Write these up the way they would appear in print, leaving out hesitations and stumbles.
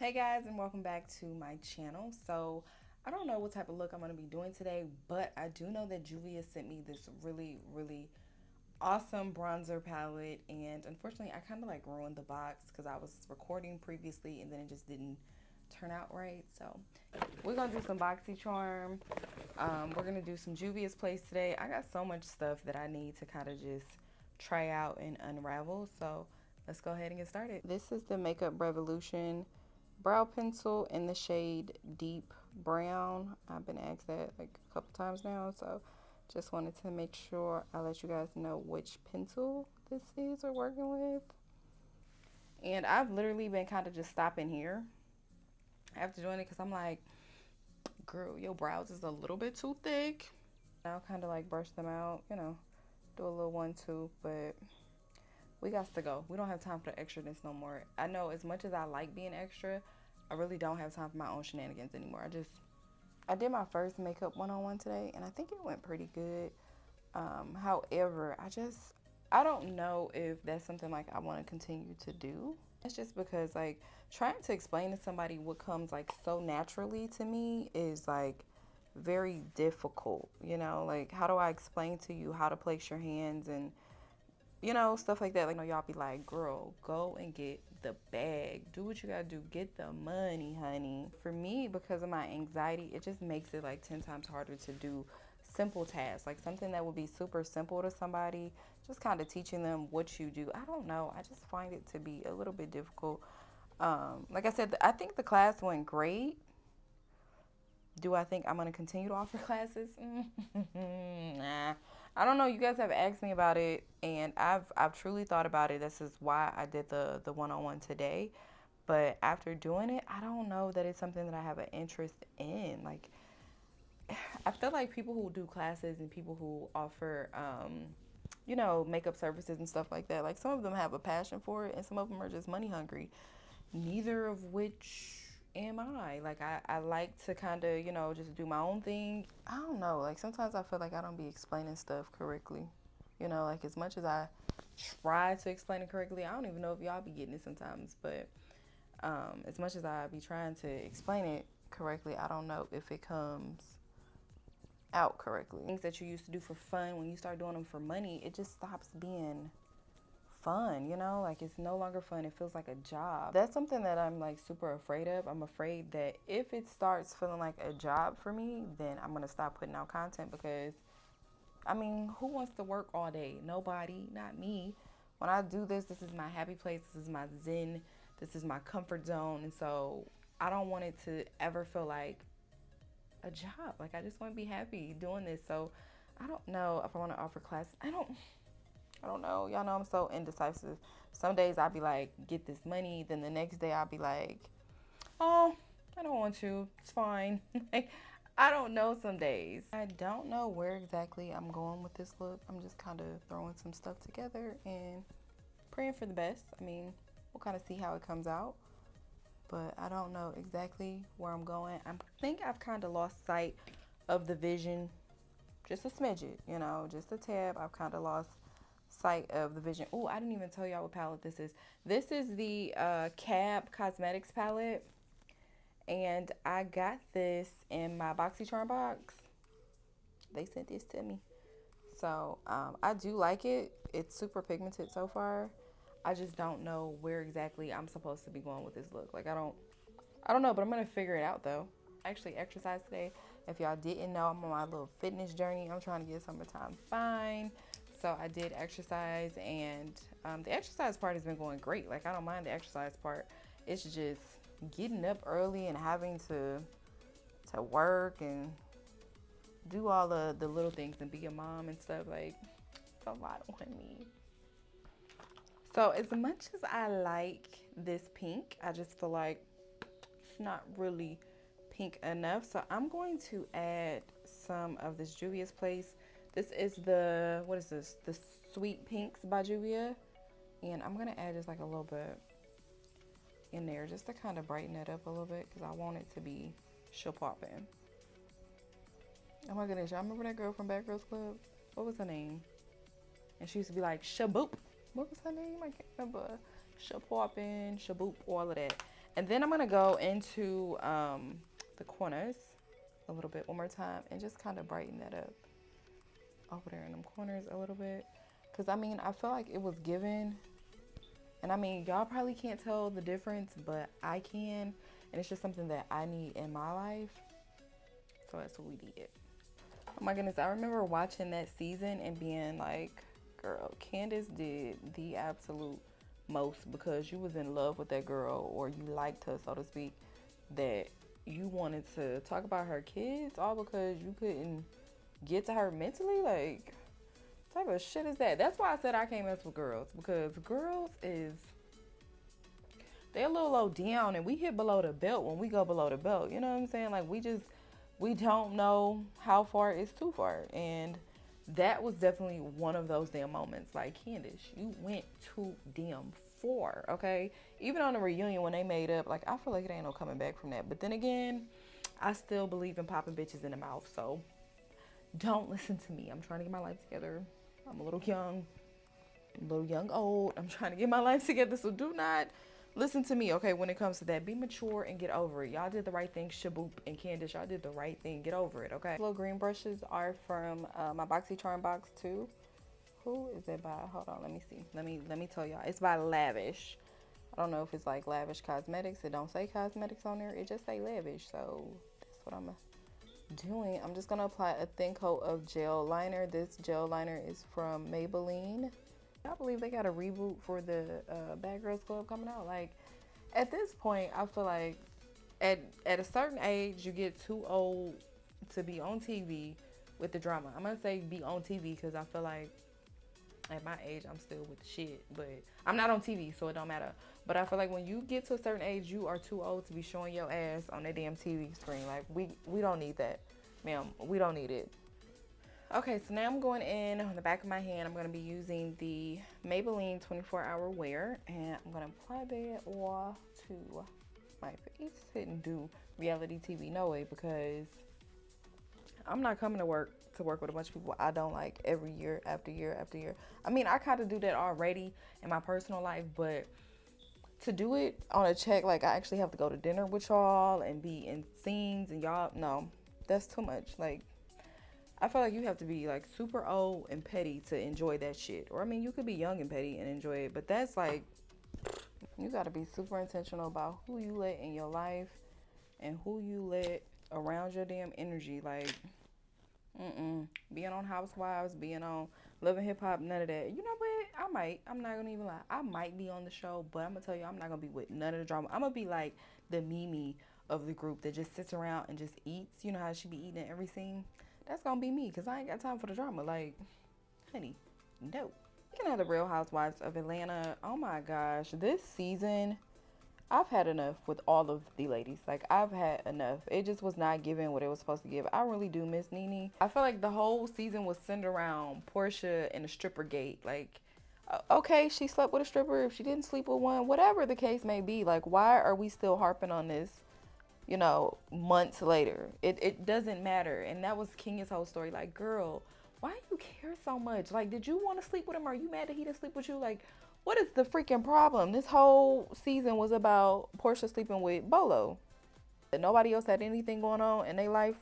Hey guys, and welcome back to my channel. So I don't know what type of look I'm going to be doing today, but I do know that Juvia sent me this really awesome bronzer palette, and unfortunately I kind of like ruined the box because I was recording previously and then it just didn't turn out right. So we're going to do some BoxyCharm. We're going to do some Juvia's Place today. I got so much stuff that I need to kind of just try out and unravel. So let's go ahead and get started. This is the Makeup Revolution brow pencil in the shade Deep Brown. I've been asked that like a couple times now, so just wanted to make sure I let you guys know which pencil this is we're working with. And I've literally been kind of just stopping here after doing it because I'm like, girl, your brows is a little bit too thick. I'll kind of like brush them out, you know, do a little 1-2, but we got to go. We don't have time for the extraness no more. I know as much as I like being extra, I really don't have time for my own shenanigans anymore. I did my first makeup one-on-one today, and I think it went pretty good. However, I don't know if that's something like I want to continue to do. It's just because like trying to explain to somebody what comes like so naturally to me is like very difficult, you know? Like, how do I explain to you how to place your hands and you know, stuff like that. Like, you know, y'all be like, girl, go and get the bag. Do what you gotta do. Get the money, honey. For me, because of my anxiety, it just makes it like 10 times harder to do simple tasks. Like something that would be super simple to somebody, just kind of teaching them what you do. I don't know. I just find it to be a little bit difficult. Like I said, I think the class went great. Do I think I'm going to continue to offer classes? Nah. I don't know. You guys have asked me about it, and I've truly thought about it. This is why I did the one-on-one today. But after doing it, I don't know that it's something that I have an interest in. Like, I feel like people who do classes and people who offer, you know, makeup services and stuff like that, like some of them have a passion for it, and some of them are just money hungry. Neither of which am I. Like, I like to kind of, you know, just do my own thing. I don't know. Like, sometimes I feel like I don't be explaining stuff correctly. You know, like, as much as I try to explain it correctly, I don't even know if y'all be getting it sometimes. But as much as I be trying to explain it correctly, I don't know if it comes out correctly. Things that you used to do for fun, when you start doing them for money, it just stops being fun, you know? Like, it's no longer fun. It feels like a job. That's something that I'm like super afraid of. I'm afraid that if it starts feeling like a job for me, then I'm gonna stop putting out content because I mean, who wants to work all day? Nobody, not me. When I do this, this is my happy place. This is my zen. This is my comfort zone. And so I don't want it to ever feel like a job. Like, I just want to be happy doing this. So I don't know if I want to offer classes. I don't know. Y'all know I'm so indecisive. Some days I'll be like, get this money. Then the next day I'll be like, oh, I don't want to. It's fine. Like, I don't know some days. I don't know where exactly I'm going with this look. I'm just kind of throwing some stuff together and praying for the best. I mean, we'll kind of see how it comes out. But I don't know exactly where I'm going. I think I've kind of lost sight of the vision. Just a smidget, you know, just a tab. I've kind of lost sight of the vision. Oh, I didn't even tell y'all what palette this is. This is the Cab Cosmetics palette. And I got this in my BoxyCharm box. They sent this to me. So I do like it. It's super pigmented so far. I just don't know where exactly I'm supposed to be going with this look. Like, I don't know, but I'm going to figure it out though. I actually exercised today. If y'all didn't know, I'm on my little fitness journey. I'm trying to get summertime fine. So I did exercise, and the exercise part has been going great. Like, I don't mind the exercise part. It's just getting up early and having to work and do all the little things and be a mom and stuff. Like, it's a lot on me. So as much as I like this pink, I just feel like it's not really pink enough. So I'm going to add some of this Juvia'S Place. This is the, what is this? The Sweet Pinks by Juvia. And I'm going to add just like a little bit in there just to kind of brighten it up a little bit because I want it to be popping. Oh my goodness, y'all remember that girl from Bad Girls Club? What was her name? And she used to be like, Shaboop. What was her name? I can't remember. Shapoppin', Shaboop, all of that. And then I'm going to go into the corners a little bit one more time and just kind of brighten that up over there in them corners a little bit. Because, I mean, I feel like it was given. And, I mean, y'all probably can't tell the difference, but I can. And it's just something that I need in my life. So that's what we did. Oh, my goodness. I remember watching that season and being like, girl, Candace did the absolute most because you was in love with that girl or you liked her, so to speak, that you wanted to talk about her kids all because you couldn't get to her mentally. Like, what type of shit is that? That's why I said I can't mess with girls, because girls is, they're a little low down and we hit below the belt when we go below the belt. You know what I'm saying? Like, we don't know how far is too far. And that was definitely one of those damn moments. Like, Candace, you went too damn far, okay? Even on the reunion when they made up, like, I feel like it ain't no coming back from that. But then again, I still believe in popping bitches in the mouth, so don't listen to me. I'm trying to get my life together. I'm a little young old. I'm trying to get my life together, so do not listen to me, okay, when it comes to that. Be mature and get over it. Y'all did the right thing, Shaboop and Candace. Y'all did the right thing. Get over it, okay? Little green brushes are from my BoxyCharm box too. Who is it by? Hold on, let me see. Let me tell y'all. It's by Lavish. I don't know if it's like Lavish Cosmetics. It don't say cosmetics on there. It just say Lavish. So that's what I'm doing. I'm just gonna apply a thin coat of gel liner. This gel liner is from Maybelline. I believe they got a reboot for the Bad Girls Club coming out. Like, at this point, I feel like at a certain age, you get too old to be on TV with the drama. I'm gonna say be on TV because I feel like at my age, I'm still with the shit, but I'm not on TV, so it don't matter. But I feel like when you get to a certain age, you are too old to be showing your ass on that damn TV screen. Like, we don't need that, ma'am. We don't need it. Okay, so now I'm going in on the back of my hand. I'm going to be using the Maybelline 24-Hour Wear, and I'm going to apply that all to my face. Didn't do reality TV, no way, because I'm not coming to work with a bunch of people I don't like every year after year after year. I mean, I kind of do that already in my personal life, but to do it on a check, like I actually have to go to dinner with y'all and be in scenes and y'all, no, that's too much. Like, I feel like you have to be like super old and petty to enjoy that shit. Or I mean, you could be young and petty and enjoy it, but that's like, you got to be super intentional about who you let in your life and who you let around your damn energy. Like, being on Housewives, being on Love and Hip Hop, none of that. You know what? I'm not gonna even lie. I might be on the show, but I'm gonna tell you, I'm not gonna be with none of the drama. I'm gonna be like the Mimi of the group that just sits around and just eats. You know how she be eating in every scene? That's gonna be me, because I ain't got time for the drama. Like, honey, no. Speaking of the Real Housewives of Atlanta, oh my gosh, this season, I've had enough with all of the ladies. Like, I've had enough. It just was not giving what it was supposed to give. I really do miss Nene. I feel like the whole season was centered around Portia and the stripper gate. Like, okay, she slept with a stripper. If she didn't sleep with one, whatever the case may be. Like, why are we still harping on this, you know, months later? It doesn't matter. And that was Kenya's whole story. Like, girl, why do you care so much? Like, did you want to sleep with him? Are you mad that he didn't sleep with you? Like, what is the freaking problem? This whole season was about Portia sleeping with Bolo. Nobody else had anything going on in their life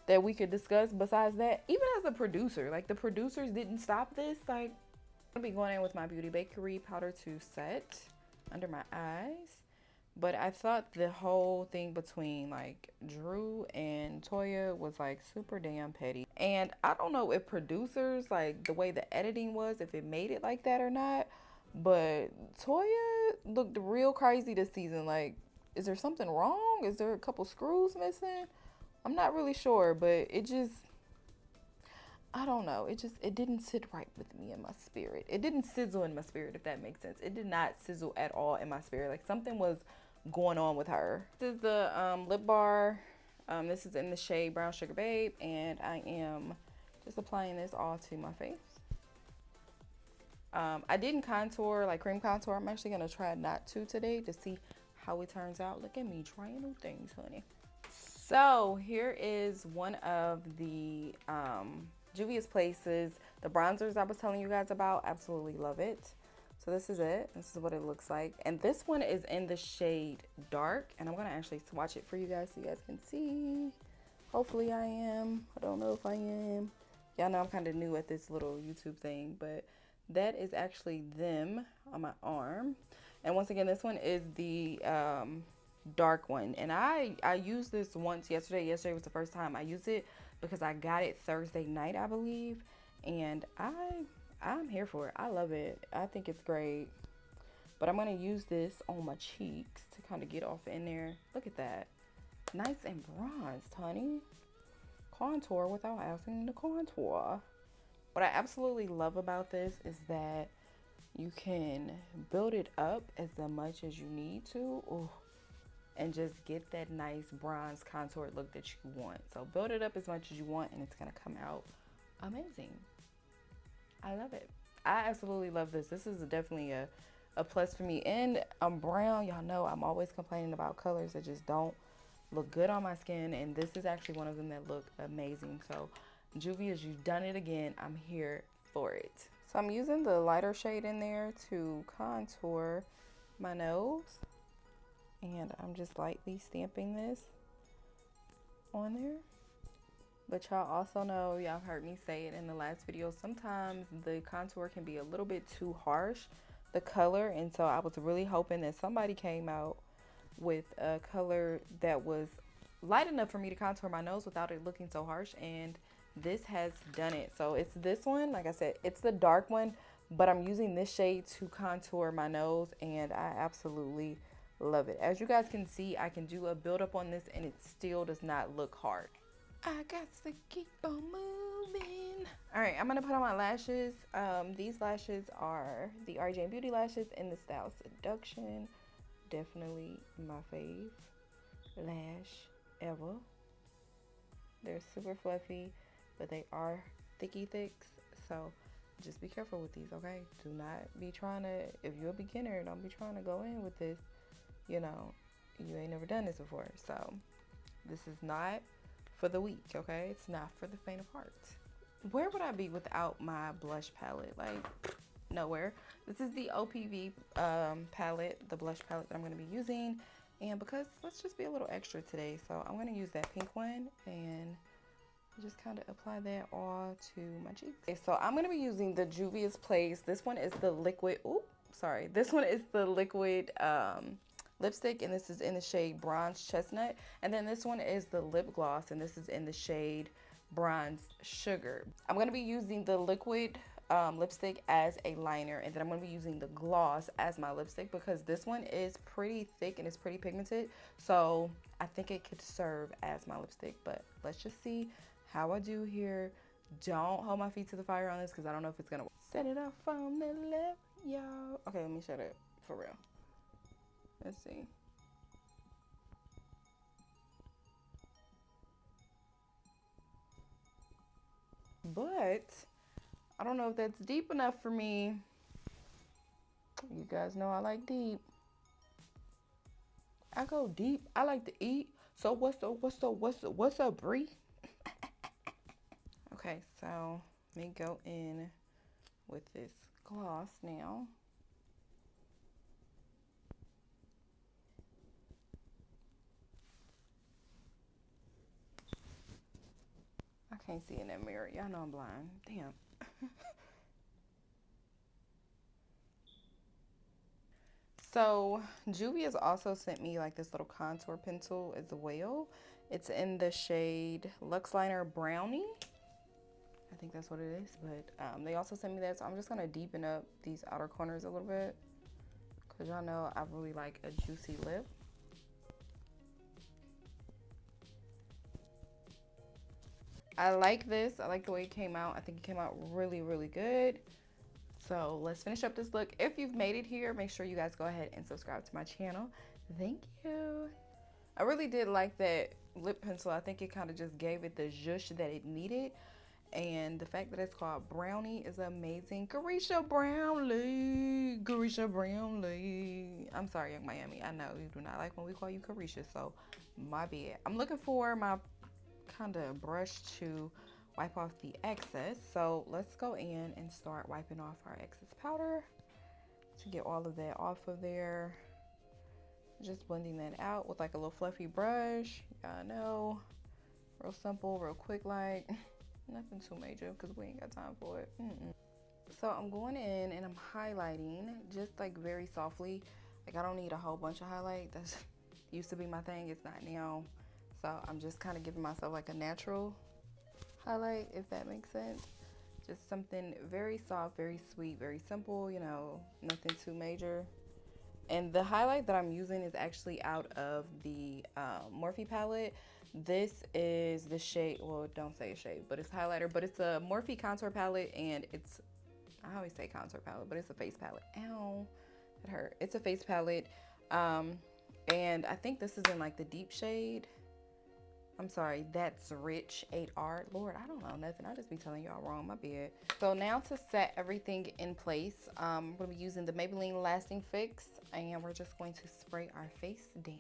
that we could discuss besides that. Even as a producer, like, the producers didn't stop this. Like, I'm going to be going in with my Beauty Bakery powder to set under my eyes. But I thought the whole thing between, like, Drew and Toya was, like, super damn petty. And I don't know if producers, like, the way the editing was, if it made it like that or not. But Toya looked real crazy this season. Like, is there something wrong? Is there a couple screws missing? I'm not really sure, but it just, I don't know. It didn't sit right with me in my spirit. It didn't sizzle in my spirit, if that makes sense. It did not sizzle at all in my spirit. Like, something was going on with her. This is the lip bar. This is in the shade Brown Sugar Babe, and I am just applying this all to my face. I didn't contour, like cream contour. I'm actually going to try not to today to see how it turns out. Look at me trying new things, honey. So here is one of the Juvia'S places, the bronzers I was telling you guys about. Absolutely love it. So this is it. This is what it looks like. And this one is in the shade dark. And I'm going to actually swatch it for you guys so you guys can see. Hopefully I am. I don't know if I am. Y'all know I'm kind of new at this little YouTube thing. But that is actually them on my arm. And once again, this one is the dark one. And I used this once yesterday. Yesterday was the first time I used it because I got it Thursday night, I believe. And I'm here for it. I love it. I think it's great. But I'm going to use this on my cheeks to kind of get off in there. Look at that. Nice and bronzed, honey. Contour without having to contour. What I absolutely love about this is that you can build it up as much as you need to. Ooh, and just get that nice bronze contour look that you want. So build it up as much as you want and it's going to come out amazing. I love it. I absolutely love this. This is definitely a plus for me. And I'm brown. Y'all know I'm always complaining about colors that just don't look good on my skin. And this is actually one of them that look amazing. So Juvia'S, you've done it again. I'm here for it. So I'm using the lighter shade in there to contour my nose. And I'm just lightly stamping this on there. But y'all also know, y'all heard me say it in the last video, sometimes the contour can be a little bit too harsh, the color. And so I was really hoping that somebody came out with a color that was light enough for me to contour my nose without it looking so harsh. And this has done it. So it's this one. Like I said, it's the dark one, but I'm using this shade to contour my nose. And I absolutely love it. As you guys can see, I can do a build up on this and it still does not look hard. I got to keep on moving. All right, I'm going to put on my lashes. These lashes are the RJ Beauty lashes in the style Seduction. Definitely my fave lash ever. They're super fluffy, but they are thicky thicks. So just be careful with these, okay? Do not be trying to, if you're a beginner, don't be trying to go in with this. You know, you ain't never done this before. So this is not for the weak, okay? It's not for the faint of heart. Where would I be without my blush palette? Like, nowhere. This is the OPV palette, the blush palette that I'm going to be using. And because let's just be a little extra today, so I'm going to use that pink one and just kind of apply that all to my cheeks. Okay, so I'm going to be using the Juvia'S Place. This one is the liquid, this one is the liquid lipstick, and this is in the shade Bronze Chestnut. And then this one is the lip gloss, and this is in the shade Bronze Sugar. I'm going to be using the liquid lipstick as a liner, and then I'm going to be using the gloss as my lipstick because this one is pretty thick and it's pretty pigmented. So I think it could serve as my lipstick, but let's just see how I do here. Don't hold my feet to the fire on this because I don't know if it's going to set it off on the left, y'all. Okay, let me shut it for real. Let's see. But I don't know if that's deep enough for me. You guys know I like deep. I go deep. I like to eat. So what's up, Bree? Okay, so let me go in with this gloss now. I can't see in that mirror. Y'all know I'm blind. Damn. So Juvia'S also sent me like this little contour pencil as well. It's in the shade Luxe Liner Brownie. I think that's what it is. But they also sent me that. So I'm just going to deepen up these outer corners a little bit. Because y'all know I really like a juicy lip. I like this. I like the way it came out. I think it came out really, really good. So let's finish up this look. If you've made it here, make sure you guys go ahead and subscribe to my channel. Thank you. I really did like that lip pencil. I think it kind of just gave it the zhuzh that it needed. And the fact that it's called Brownie is amazing. Carisha Brownlee. Carisha Brownlee. I'm sorry, Young Miami. I know you do not like when we call you Carisha, so my bad. I'm looking for my kind of brush to wipe off the excess. So let's go in and start wiping off our excess powder. to get all of that off of there. Just blending that out with like a little fluffy brush. I know, real simple, real quick, like nothing too major because we ain't got time for it. So I'm going in and I'm highlighting just like very softly. Like I don't need a whole bunch of highlight. That's used to be my thing. It's not now. So I'm just kind of giving myself like a natural highlight, if that makes sense. Just something very soft, very sweet, very simple, you know, nothing too major. And the highlight that I'm using is actually out of the Morphe palette. This is the shade, well, don't say a shade, but it's highlighter, but it's a Morphe contour palette, and it's, I always say contour palette, but it's a face palette. Ow, it hurt. It's a face palette. And I think this is in like the deep shade. I'm sorry, that's Rich 8R. Lord, I don't know nothing. I just be telling y'all wrong, my bad. So now to set everything in place, I'm gonna be using the Maybelline Lasting Fix, and we're just going to spray our face down.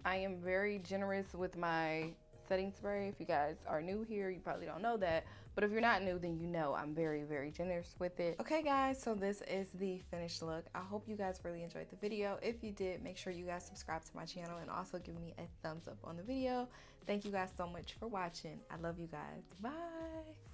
I am very generous with my setting spray. If you guys are new here, you probably don't know that. But if you're not new, then you know I'm very, very generous with it. Okay, guys, so this is the finished look. I hope you guys really enjoyed the video. If you did, make sure you guys subscribe to my channel and also give me a thumbs up on the video. Thank you guys so much for watching. I love you guys. Bye.